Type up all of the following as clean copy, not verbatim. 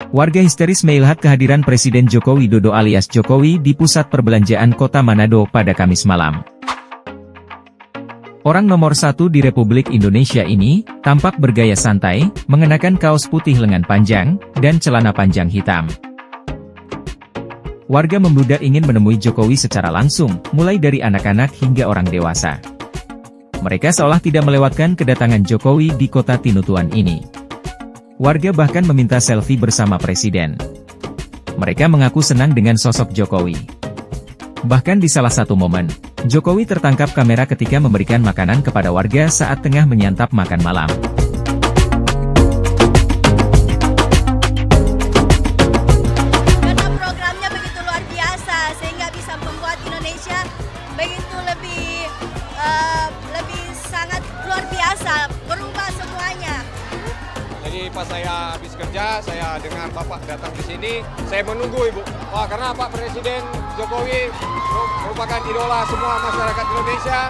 Warga histeris melihat kehadiran Presiden Joko Widodo alias Jokowi di pusat perbelanjaan kota Manado pada Kamis malam. Orang nomor satu di Republik Indonesia ini, tampak bergaya santai, mengenakan kaos putih lengan panjang, dan celana panjang hitam. Warga membludak ingin menemui Jokowi secara langsung, mulai dari anak-anak hingga orang dewasa. Mereka seolah tidak melewatkan kedatangan Jokowi di kota Tinutuan ini. Warga bahkan meminta selfie bersama Presiden. Mereka mengaku senang dengan sosok Jokowi. Bahkan di salah satu momen, Jokowi tertangkap kamera ketika memberikan makanan kepada warga saat tengah menyantap makan malam. Karena programnya begitu luar biasa, sehingga bisa membuat Indonesia begitu lebih sangat luar biasa, berubah semuanya. Jadi pas saya habis kerja, saya dengar Bapak datang di sini, saya menunggu Ibu. Wah, karena Pak Presiden Jokowi merupakan idola semua masyarakat Indonesia.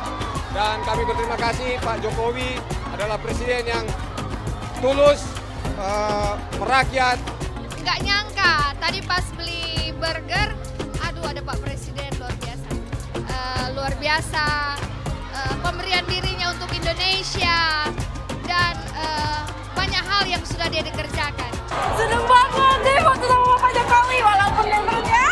Dan kami berterima kasih Pak Jokowi adalah Presiden yang tulus, merakyat. Nggak nyangka, tadi pas beli burger, aduh ada Pak Presiden, luar biasa. Luar biasa, pemberian dirinya untuk Indonesia, dan banyak hal yang sudah dia dikerjakan. Seneng banget deh foto sama Pak Jokowi walaupun membernya.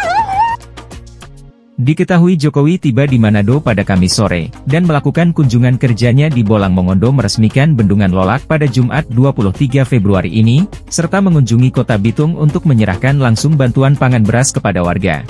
Diketahui Jokowi tiba di Manado pada Kamis sore, dan melakukan kunjungan kerjanya di Bolang Mongondo meresmikan Bendungan Lolak pada Jumat 23 Februari ini, serta mengunjungi Kota Bitung untuk menyerahkan langsung bantuan pangan beras kepada warga.